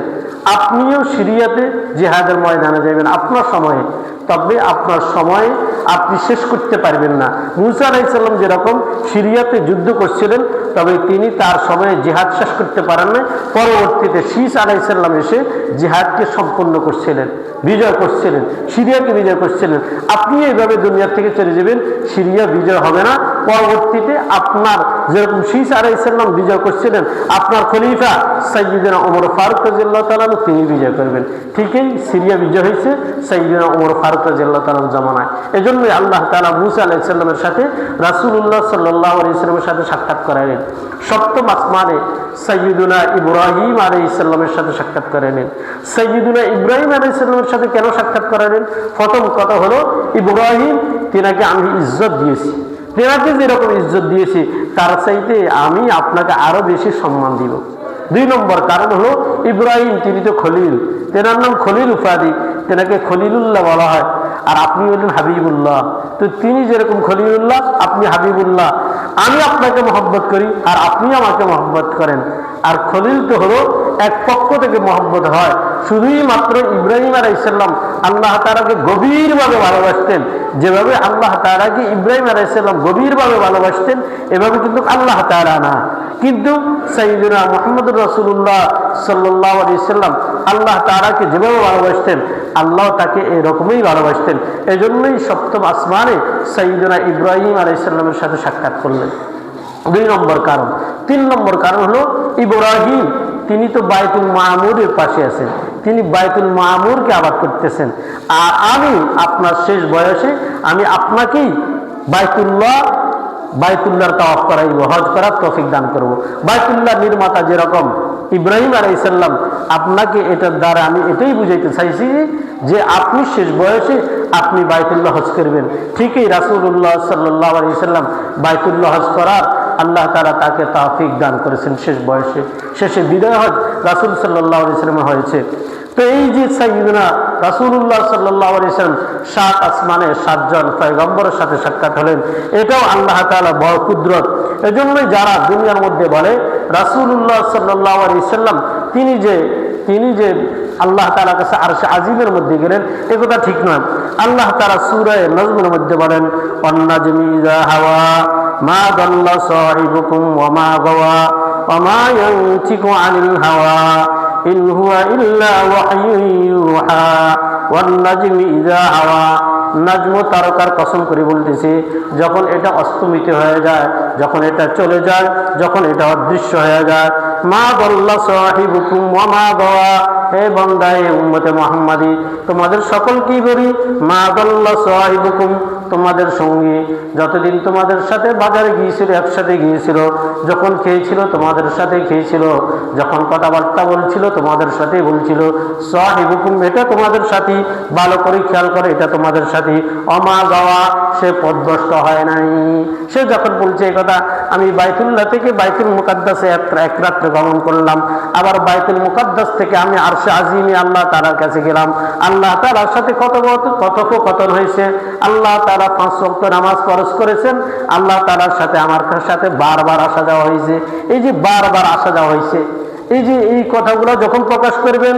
Speaker 1: আপনিও সিরিয়াতে জিহাদের ময়দানে যাবেন আপনার সময়ে, তবে আপনার সময় আপনি শেষ করতে পারবেন না। মূসা আলাইহিস সালাম যেরকম সিরিয়াতে যুদ্ধ করছিলেন, তবে তিনি তার সময়ে জিহাদ শেষ করতে পারেন না। পরবর্তীতে শীস আলাইহিস সালাম এসে জিহাদকে সম্পন্ন করছিলেন, বিজয় করছিলেন, সিরিয়াকে বিজয় করছিলেন। আপনি এইভাবে দুনিয়া থেকে চলে যাবেন, সিরিয়া বিজয় হবে না। পরবর্তীতে আপনার যেরকম শীস আলাইহিস সালাম বিজয় করছিলেন, আপনার খলিফা সাইয়্যিদনা ওমর ফারুক রাদিয়াল্লাহু তাআলা তিনি বিজয় করবেন। ঠিকই সিরিয়া বিজয় হয়েছে সাইয়্যিদনা ওমর ফারুক রাদিয়াল্লাহু তাআলার জামানায়। এজন্যই আল্লাহ তাআলা মূসা আলাইহিস সালামের সাথে রাসূলুল্লাহ সাল্লাল্লাহু আলাইহি ওয়াসাল্লামের সাথে সাক্ষাৎ করালেন। সপ্তম আসমানে সাইয়্যিদুনা ইব্রাহিম আলাইহিস সালামের সাথে সাক্ষাৎ করালেন। সাইয়্যিদুনা ইব্রাহিম আলাইহিস সালামের সাথে কেন সাক্ষাৎ করালেন? প্রথম কথা হলো, ইব্রাহিম তিনাকে আমি ইজ্জত দিয়েছি, তেনাকে যেরকম ইজ্জত দিয়েছি তার চাইতে আমি আপনাকে আরো বেশি সম্মান দিব। দুই নম্বর কারণ হলো, ইব্রাহিম তিনি তো খলিল, তেনার নাম খলিল উপাধি, তেনাকে খলিলুল্লাহ বলা হয়। আর আপনি হলেন হাবিবুল্লাহ। তো তিনি যেরকম খলিলুল্লাহ, আপনি হাবিবুল্লাহ। আমি আপনাকে মহব্বত করি আর আপনি আমাকে মহব্বত করেন। আর খলিল তো হলো এক পক্ষ থেকে মহব্বত হয়। শুধুই মাত্র ইব্রাহিম আলাইহিস সালাম আল্লাহ তাআলাকে গভীরভাবে ভালোবাসতেন। যেভাবে আল্লাহ তাআলাকে ইব্রাহিম আলাইহিস সালাম গভীরভাবে ভালোবাসতেন, এভাবে কিন্তু আল্লাহ তাআলা না। কিন্তু সাইয়্যিদুনা মুহাম্মদুর রাসূলুল্লাহ সাল্লাল্লাহু আলাইহি ওয়াসাল্লাম আল্লাহ তাআলাকে যেভাবে ভালোবাসতেন, আল্লাহ তাকে এরকমই ভালোবাসতেন। এজন্যই সপ্তম আসমানে সাইয়্যিদুনা ইব্রাহিম আলাইহিস সালামের সাথে সাক্ষাৎ করলেন। দুই নম্বর কারণ। তিন নম্বর কারণ হলো, ইব্রাহিম তিনি তো বাইতুল মামুরের পাশে আছেন, তিনি বাইতুল মামুরকে আবাদ করতেছেন। আর আমি আপনার শেষ বয়সে আমি আপনাকেই বাইতুল্লাহর তাওয়াফ করাইব, হজ করার তৌফিক দান করব। বাইতুল্লাহ নির্মাতা যেরকম ইব্রাহিম আলাইহিস সালাম, আপনাকে এটার দ্বারা আমি এটাই বুঝাইতে চাইছি যে আপনি শেষ বয়সে আপনি বাইতুল্লাহ হজ করবেন। ঠিকই রাসূলুল্লাহ সাল্লাল্লাহু আলাইহি ওয়াসাল্লাম বাইতুল্লাহ হজ করার আল্লাহ তাআলা তাকে তৌফিক দান করেছেন শেষ বয়সে। শেষে বিদায় হজ রাসূল সাল্লাল্লাহু আলাইহি ওয়াসাল্লাম হয়েছে। তো এই যে সাইয়্যিদুনা রাসূলুল্লাহ সাল্লাল্লাহু আলাইহি ওয়াসাল্লাম সাত আসমানে সাতজন পয়গম্বরের সাথে সাক্ষাৎ হলেন, এটাও আল্লাহ তাআলা বড় কুদরত। এজন্যই যারা দুনিয়ার মধ্যে বলে রাসূলুল্লাহ সাল্লাল্লাহু আলাইহি ওয়াসাল্লাম তিনি যে আল্লাহ তাআলার কাছে আরশে আজিমের মধ্যে গেলেন, এ কথা ঠিক নয়। আল্লাহ তাআলা সূরা নজমের মধ্যে বলেন, ওয়ান-নাজমি ইযা হাওয়া মা দাল্লা সাহিবুকুম ওয়া মা গাওয়া ওয়া মা ইয়ানতিকু আনিল হাওয়া ইন হুয়া ইল্লা ওয়াহয়ুন ইউহা ওয়ান-নাজমি ইযা হাওয়া। নাজম তারকার কসম করে বলতেছে, যখন এটা অস্তমিত হয়ে যায়, যখন এটা চলে যায়, যখন এটা অদৃশ্য হয়ে যায়, মা দাল্লা সাহিবুকুম ওয়া মা গাওয়া, হে বান্দা, হে উম্মতে মুহাম্মাদি, তোমাদের সকলকেই বলি, মা দাল্লা সাহিবুকুম, তোমাদের সঙ্গী যতদিন তোমাদের সাথে বাজারে গিয়েছিল, একসাথে গিয়েছিল, যখন খেয়েছিল তোমাদের সাথে খেয়েছিল, যখন কথাবার্তা বলছিল তোমাদের সাথে বলছিল, সাহিবুকুম এটা তোমাদের সাথী, ভালো করে খেয়াল করে এটা তোমাদের সাথী। অমা গাওয়া, সে পথভ্রষ্ট হয় নাই। সে যখন বলছে এই কথা, আমি বাইতুল্লাহ থেকে বাইতুল মুকাদ্দাসে এক রাত্রে গমন করলাম, আবার বাইতুল মুকাদ্দাস থেকে আমি আরশে আজিমে আল্লাহ তাআলার কাছে গেলাম, আল্লাহ তাআলার সাথে কথোপকথন হয়েছে, আল্লাহ তাআলা 5 ওয়াক্ত নামাজ ফরজ করেছেন, আল্লাহ তাআলার সাথে আমার সাথে বারবার আসা যাওয়া হয়েছে। এই যে বারবার আসা যাওয়া হয়েছে, এই কথাগুলো যখন প্রকাশ করবেন,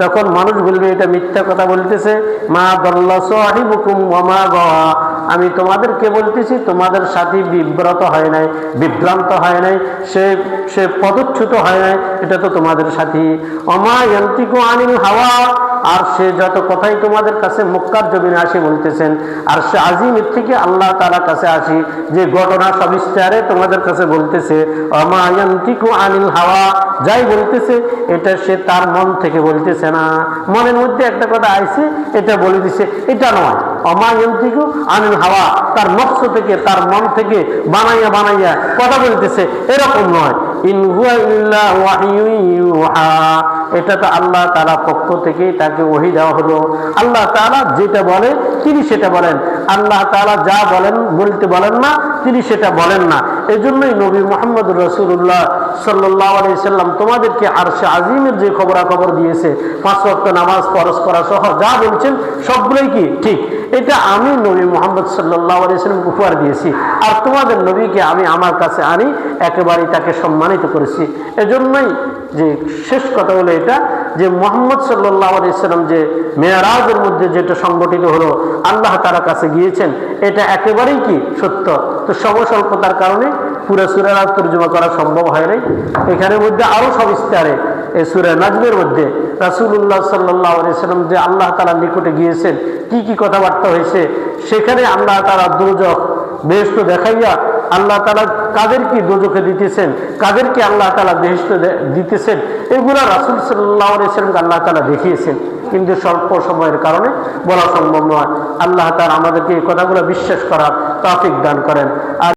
Speaker 1: তখন মানুষ বলবে এটা মিথ্যা কথা বলতেছে। মা দাল্লা সাহিবুকুম ওয়া মা গাওয়া, আমি তোমাদেরকে বলতেছি তোমাদের সাথী বিভ্রান্ত হয় নাই, সে পদচ্যুত হয় নাই, এটা তো তোমাদের সাথী। ওয়া মা ইয়ানতিকু আনিল হাওয়া, আর সে যত কথাই তোমাদের কাছে মক্কার জমিনে আসি বলতেছেন, আর সে আজিমের থেকে আল্লাহ তাআলার কাছে আসি যে ঘটনা সবিস্তারে তোমাদের কাছে বলতেছে, ওমা ইয়ান্তিকু আনিল হাওয়া, যাই বলতেছে এটা সে তার মন থেকে বলতেছে না, মনের মধ্যে একটা কথা আইছে এটা বলে দিছে, এটা নয়। ওমা ইয়ান্তিকু আনিল হাওয়া, তার নফস থেকে, তার মন থেকে বানাইয়া বানাইয়া কথা বলতেছে, এরকম নয়। ইন হুয়া ইল্লা ওয়াহিয়ুন ইউহা, এটা তো আল্লাহ তাআলার পক্ষ থেকে তাকে ওহী দেওয়া হলো। আল্লাহ তাআলা যেটা বলে তিনি সেটা বলেন, আল্লাহ তাআলা যা বলেন বলতে বলেন না তিনি সেটা বলেন না। এজন্যই নবী মুহাম্মদ রাসূলুল্লাহ সাল্লাল্লাহু আলাইহি সাল্লাম তোমাদেরকে আরশে আজিমের যে খবরাখবর দিয়েছে, 5 ওয়াক্ত নামাজ ফরজ করা সহ যা বলছেন সবগুলোই কি ঠিক, এটা আমি নবী মুহাম্মদ সাল্লাল্লাহু আলাইহি সাল্লামকে উপহার দিয়েছি। আর তোমাদের নবীকে আমি আমার কাছে আনি, একেবারেই তাকে সম্মানিত করেছি। এজন্যই যে শেষ কথা হলো এটা যে মুহাম্মদ সাল্লাল্লাহু আলাইহি সাল্লাম যে মেরাজের মধ্যে যেটা সংগঠিত হলো, আল্লাহ তাআলার কাছে গিয়েছেন, এটা একেবারেই কি সত্য। তো সমস্বল্পতার কারণে পুরো সূরার তরজমা করা সম্ভব হয় নাই। এখানের মধ্যে আরো সবিস্তারে এই সূরা নাজমের মধ্যে রাসূলুল্লাহ সাল্লাল্লাহু আলাইহি সাল্লাম যে আল্লাহ তাআলার নিকটে গিয়েছেন, কি কি কথাবার্তা হয়েছে, সেখানে আল্লাহ তাআলা দোজখ বেহেশত দেখাইয়া আল্লাহ তাআলা কাদেরকে দোজখে দিতেছেন, কাদেরকে আল্লাহ তাআলা বেহেশত দিতেছেন, এগুলা রাসূল সাল্লাল্লাহু আলাইহি সাল্লামকে আল্লাহ তাআলা দেখিয়েছেন, কিন্তু স্বল্প সময়ের কারণে বলা সম্ভব নয়। আল্লাহ তাআলা আমাদেরকে এই কথাগুলো বিশ্বাস করার তৌফিক দান করেন। আর